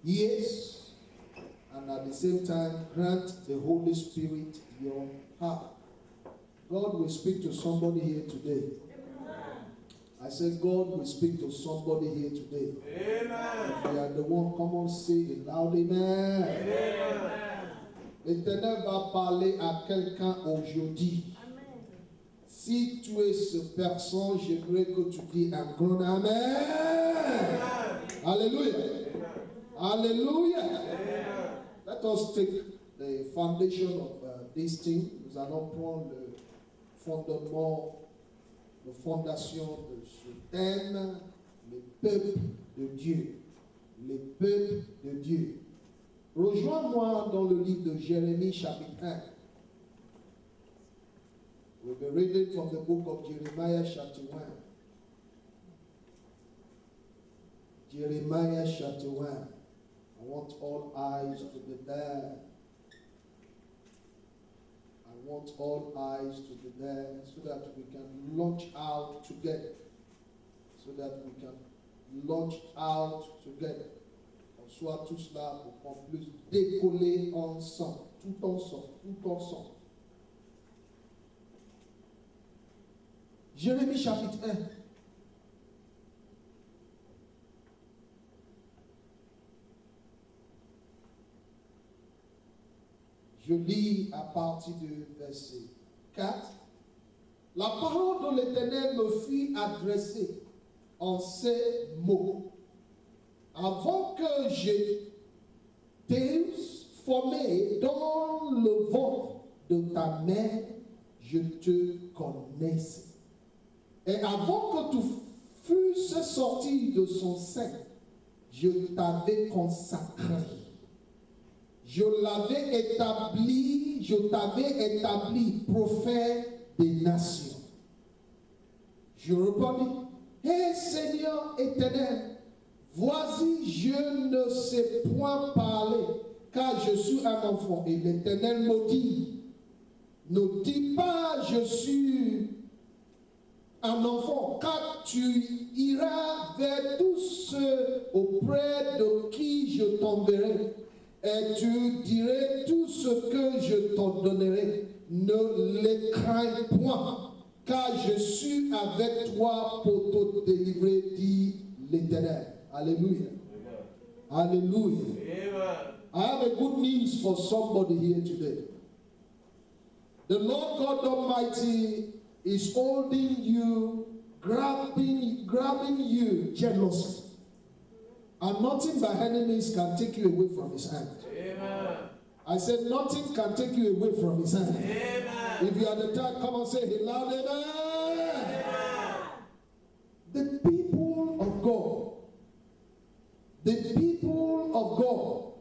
ears, and at the same time grant the Holy Spirit your heart. God will speak to somebody here today. I said God will speak to somebody here today. Amen. If you are the one, come on, say it loud, amen. Amen. L'Éternel va parler à quelqu'un aujourd'hui. Si tu es cette personne, j'aimerais que tu dis un grand amen. Alléluia. Alléluia. Let us take the foundation of this thing. Nous allons prendre le fondement, la fondation de ce thème, le peuple de Dieu. Le peuple de Dieu. Rejoins-moi dans le livre de Jérémie chapitre 1. We'll be reading from the book of Jeremiah chapter 1. Jeremiah chapter 1. I want all eyes to be there. I want all eyes to be there so that we can launch out together. So that we can launch out together. On soit tous là pour qu'on puisse décoller ensemble. Tout ensemble. Tout ensemble. Jérémie chapitre 1. Je lis à partir du verset 4. La parole de l'Éternel me fut adressée en ces mots. Avant que je t'ai formé dans le ventre de ta mère, je te connaissais. Et avant que tu fusses sorti de son sein, je t'avais consacré. Je t'avais établi prophète des nations. Je répondis, Hé Seigneur éternel, voici, je ne sais point parler, car je suis un enfant. Et l'Éternel me dit, ne dis pas, je suis un enfant, car tu iras vers tous ceux auprès de qui je t'enverrai, et tu dirais tout ce que je t'ordonnerai. Ne les crains point, car je suis avec toi pour te délivrer, dit l'Éternel. Alléluia. Hallelujah. Amen. I have a good news for somebody here today. The Lord God Almighty is holding you, grabbing you jealously. And nothing by enemies can take you away from his hand. Amen. I said nothing can take you away from his hand. Amen. If you are the type, come and say it loud, amen. The people of God. The people of God.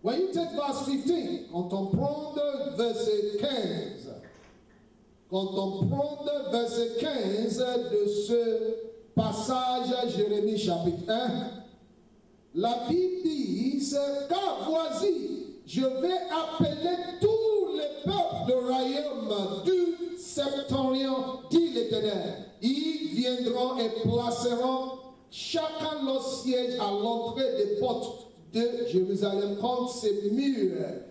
When you take verse 15, quand on prend le verset 15, quand on prend le verset 15 de ce passage à Jérémie chapitre 1, la Bible dit, car voici, je vais appeler tous les peuples de royaume du septentrion, dit l'Éternel. Ils viendront et placeront chacun leur siège à l'entrée des portes de Jérusalem contre ses murs.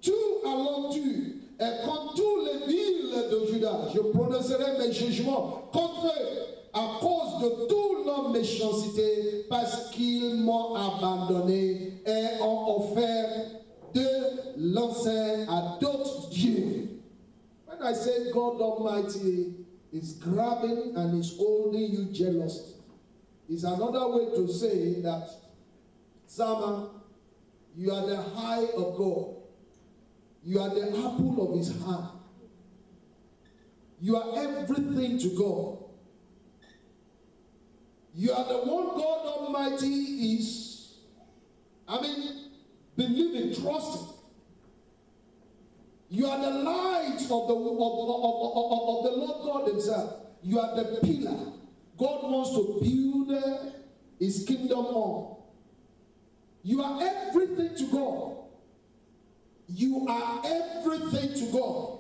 Tout alentour et contre toutes les villes de Juda, je prononcerai mes jugements contre eux à cause de toute leur méchanceté, parce qu'ils m'ont abandonné et ont offert de l'encens à d'autres dieux. When I say God Almighty is grabbing and is holding you jealously, is another way to say that, Sama, you are the eye of God. You are the apple of his hand. You are everything to God. You are the one God Almighty is, believing, trusting. You are the light of the Lord God himself. You are the pillar God wants to build his kingdom on. You are everything to God. You are everything to God.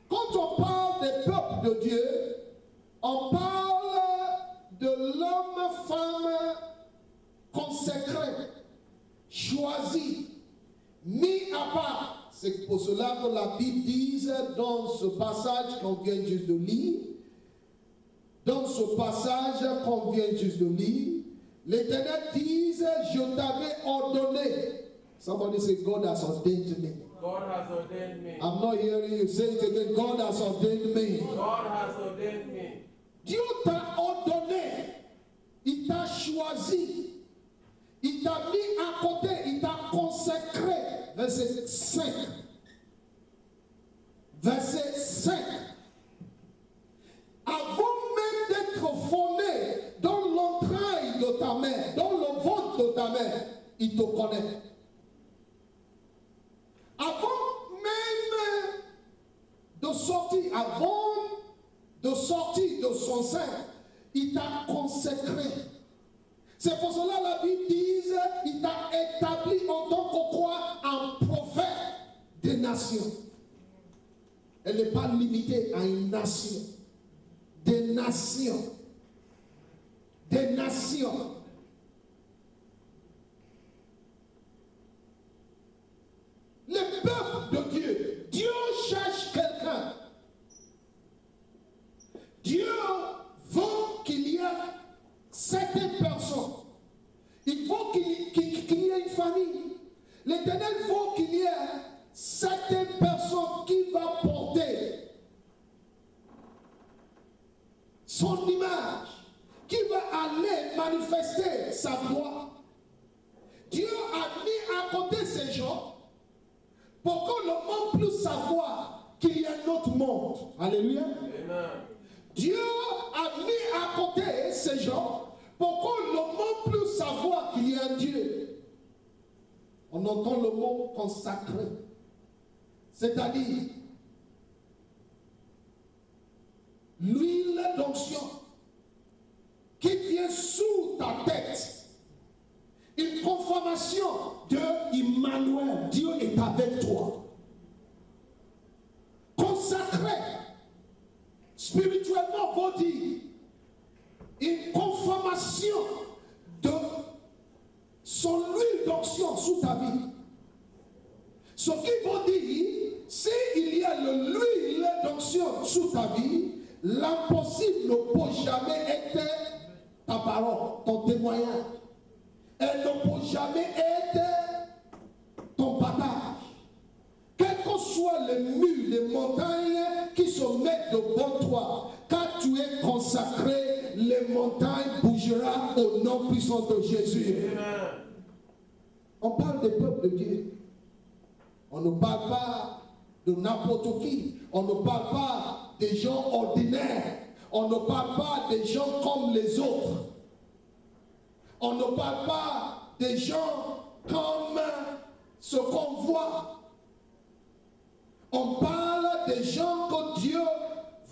Quand on parle des peuples de Dieu, on parle de l'homme, femme consacré, choisi, mis à part. C'est pour cela que la Bible dit dans ce passage qu'on vient juste de lire, l'Éternel dit, je t'avais ordonné. Somebody say, God has ordained me. God has ordained me. I'm not hearing you say it again. God has ordained me. God has ordained me. Dieu t'a ordonné. Il t'a choisi. Il t'a mis à côté. Il t'a consacré. Verset 5. Verset 5. Avant même d'être formé dans l'entraille de ta mère, dans le ventre de ta mère, il te connaît. Avant même de sortir de son sein, il t'a consacré. C'est pour cela la Bible dit, il t'a établi en tant que quoi, un prophète des nations. Elle n'est pas limitée à une nation. Des nations. Des nations. Le peuple de Dieu. Dieu cherche quelqu'un. Dieu veut qu'il y ait certaines personnes. Il faut qu'il y ait une famille. L'Éternel veut qu'il y ait certaines personnes qui vont porter son image, qui va aller manifester sa gloire. Dieu a mis à côté ces gens pour que le monde puisse savoir qu'il y a un autre monde. Alléluia. Amen. Dieu a mis à côté ces gens pour que le monde puisse savoir qu'il y a un Dieu. On entend le mot consacré. C'est-à-dire l'huile d'onction qui vient sous ta tête. Une confirmation de Emmanuel. Dieu est avec toi. Consacré. Spirituellement, vous dire une confirmation de son huile d'onction sous ta vie. Ce qui veut dire, s'il y a l'huile d'onction sous ta vie, l'impossible ne peut jamais être ta parole, ton témoignage. Elle ne peut jamais être ton partage. Quels que soient les murs, les montagnes qui se mettent devant toi, quand tu es consacré, les montagnes bougeront au nom puissant de Jésus. Amen. On parle des peuples de Dieu. On ne parle pas de n'importe qui. On ne parle pas des gens ordinaires. On ne parle pas des gens comme les autres. On ne parle pas des gens comme ce qu'on voit. On parle des gens que Dieu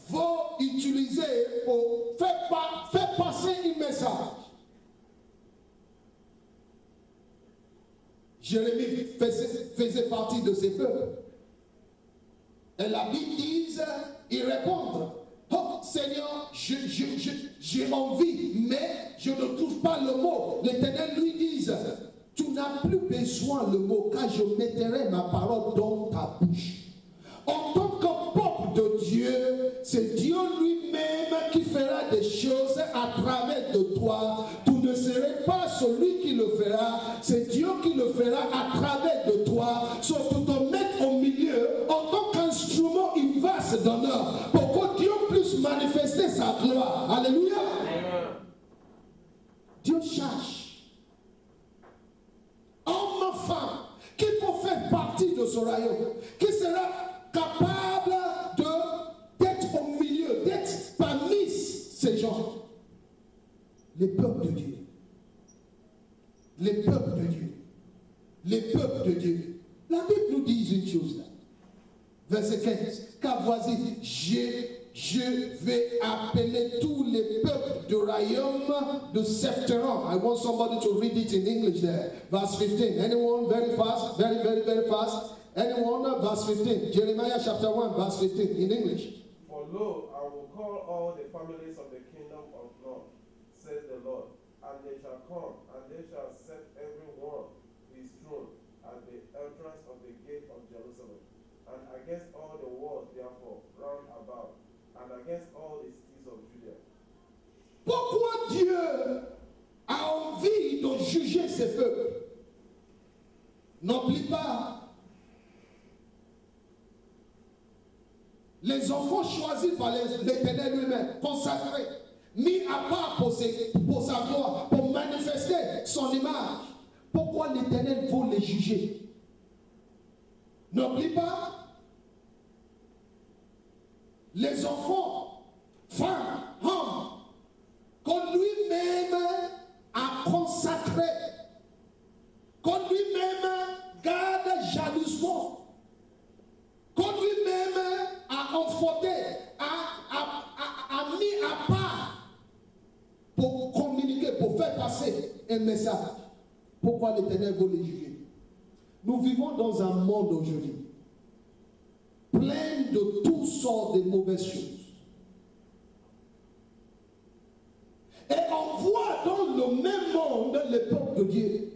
veut utiliser pour faire passer un message. Jérémie faisait partie de ces peuples. Et la Bible dit, ils répondent, oh Seigneur, j'ai envie, mais je ne trouve pas le mot. L'Éternel lui dit, tu n'as plus besoin le mot, car je mettrai ma parole dans ta bouche. En tant que peuple de Dieu, c'est Dieu lui-même qui fera des choses à travers de toi. Tu ne serais pas celui qui le fera, c'est Dieu qui le fera à travers de toi. Sauf que te mettre au milieu en tant qu'instrument, une vase d'honneur, pour que Dieu puisse manifester sa gloire. Alléluia. Amen. Dieu cherche homme, femme, qui peut faire partie de ce royaume, qui sera capable d'être au milieu, d'être parmi ces gens. Les peuples de Dieu. Les peuples de Dieu. Les peuples de Dieu. La Bible nous dit une chose là. Verset 15. Car voici, je vais appeler tous les peuples du royaume de Septéron. I want somebody to read it in English there. Verse 15. Anyone? Very fast. Very, very, very fast. Anyone? Verse 15. Jeremiah chapter 1, verse 15 in English. For lo, I will call all the families of the kingdom of North, says the Lord. And they shall come, and they shall set every one his throne at the entrance of the gate of Jerusalem, and against all the walls therefore round about, and against all the cities of Judea. Pourquoi Dieu a envie de juger ses peuples? N'oublie pas, les enfants choisis par l'Éternel lui-même, consacrés, mis à part pour sa gloire, pour manifester son image. Pourquoi l'Éternel veut les juger? N'oublie pas, les enfants, femmes, hommes, qu'on lui-même a consacré, qu'on lui-même garde jalousement, qu'on lui-même a enfanté, a mis à part pour communiquer, pour faire passer un message. Pourquoi l'Éternel veut les juger? Nous vivons dans un monde aujourd'hui plein de toutes sortes de mauvaises choses. Et on voit dans le même monde le peuple de Dieu.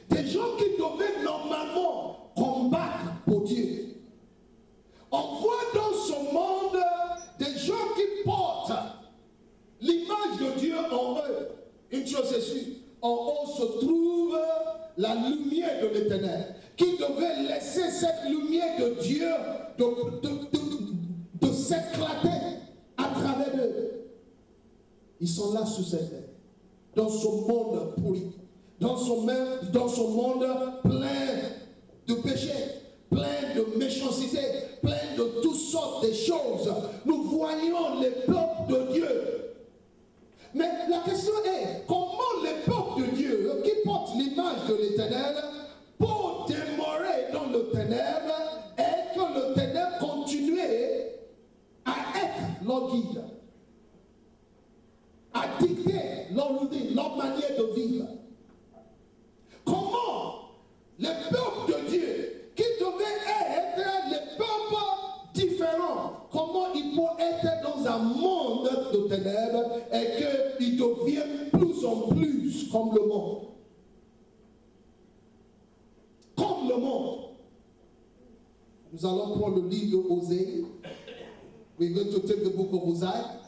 Des gens qui devaient normalement combattre pour Dieu. On voit dans ce monde des gens qui portent l'image de Dieu en eux. Une chose est sûre, en haut se trouve la lumière de l'Éternel, qui devait laisser cette lumière de Dieu de s'éclater à travers eux. Ils sont là sous cette terre, dans ce monde pourri, dans ce monde plein de péchés, plein de méchanceté, plein de toutes sortes de choses. Nous voyons les peuples de Dieu. Mais la question est, comment les peuples de Dieu qui portent l'image de l'Éternel pour demeurer dans le ténèbre et que le ténèbre continue à être leur guide, à dicter leur routine, leur manière de vivre? Comment les peuples de Dieu qui devaient être les peuples différents, comment ils peuvent être dans un monde de ténèbres et qu'ils deviennent plus en plus comme le monde? Comme le monde. Nous allons prendre le livre d'Osée. We're going to take the book of Hosea.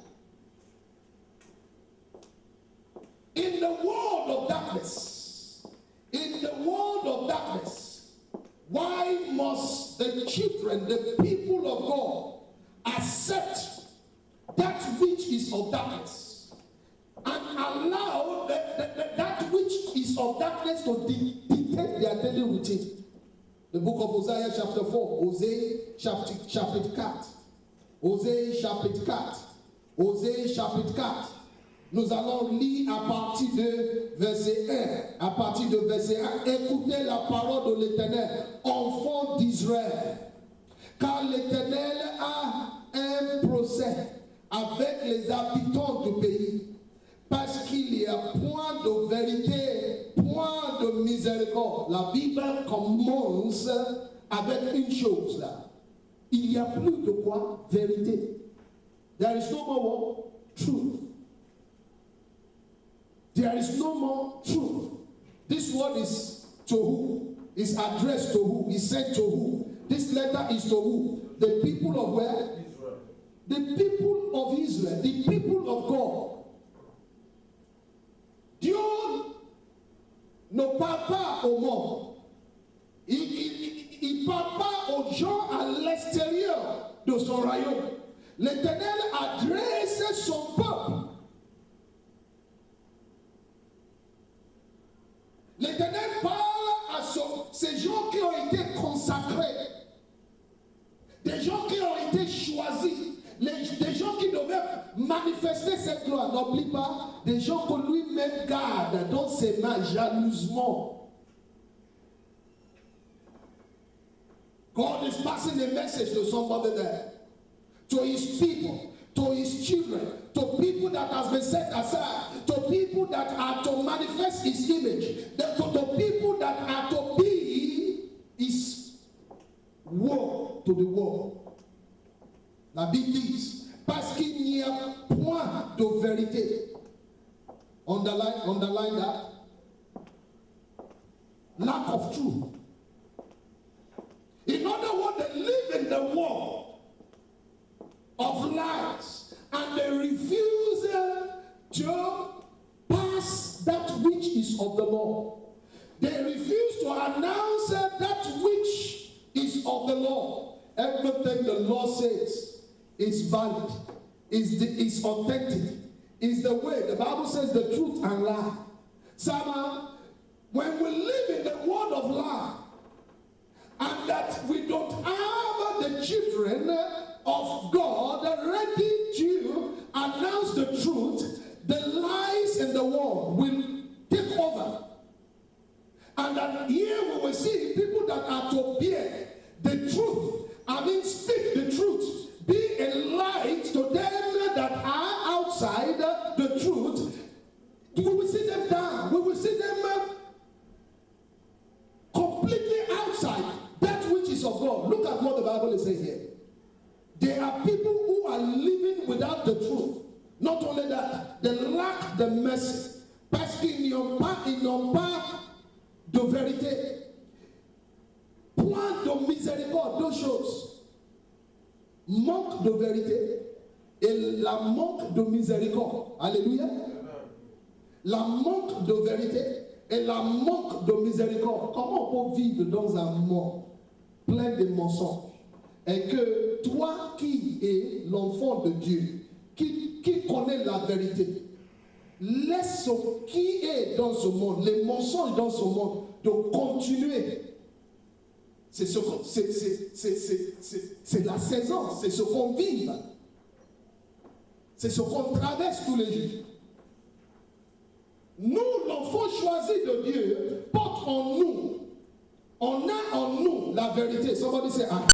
In the world of darkness, why must the children, the people of God, accept that which is of darkness and allow that which is of darkness to dictate their daily routine? The book of Hosea chapter 4, Hosea chapitre 4. Hosea chapitre 4. Hosea chapitre 4. Nous allons lire à partir de verset 1. À partir de verset 1, écoutez la parole de l'Éternel, enfants d'Israël. Car l'Éternel a un procès avec les habitants du pays. Parce qu'il n'y a point de vérité, point de miséricorde. La Bible commence avec une chose là. Il n'y a plus de quoi? Vérité. There is no more truth. There is no more truth. This word is to who? Is addressed to who? Is sent to who? This letter is to who? The people of where? Israel. The people of Israel. The people of God. Dieu ne parle pas au monde. Il ne parle pas aux gens à l'extérieur de son royaume. L'Éternel adresse son peuple. L'Éternel parle à ces gens qui ont été consacrés, des gens qui ont été choisis, des gens qui devaient manifester cette gloire. N'oublie pas, des gens que lui-même garde dans ses mains jalousement. God is passing a message to somebody there, to his people, to his children, to people that has been set aside, to people that are to manifest his image, to people that are to be his word to the world. La Bible dit, Parce qu'il n'y a point de vérité. Underline that. Lack of truth. In other words, they live in the world of lies and they refuse to pass that which is of the law. They refuse to announce that which is of the law. Everything the law says is valid, is authentic, is the way. The Bible says the truth and lie. Somehow, when we live in the world of lie, and that we don't have the children of God ready to announce the truth, the lies in the world will take over. And that here we will see people that are to bear the truth, speak the truth, be a light to them that are outside the truth. We will see them down. We will see them completely outside that which is of God. Look at what the Bible is saying here. There are people who are living without the truth. Not only that, they lack the mercy. Parce qu'ils n'ont pas de vérité. Point de miséricorde, deux choses. Manque de vérité et la manque de miséricorde. Alléluia. La manque de vérité et la manque de miséricorde. Comment on peut vivre dans un monde plein de mensonges et que toi qui es l'enfant de Dieu, qui connaît la vérité, laisse ce qui est dans ce monde, les mensonges dans ce monde, de continuer. C'est la saison, c'est ce qu'on vit. C'est ce qu'on traverse tous les jours. Nous, l'enfant choisi de Dieu, porte en nous, on a en nous la vérité. Somebody say, ah.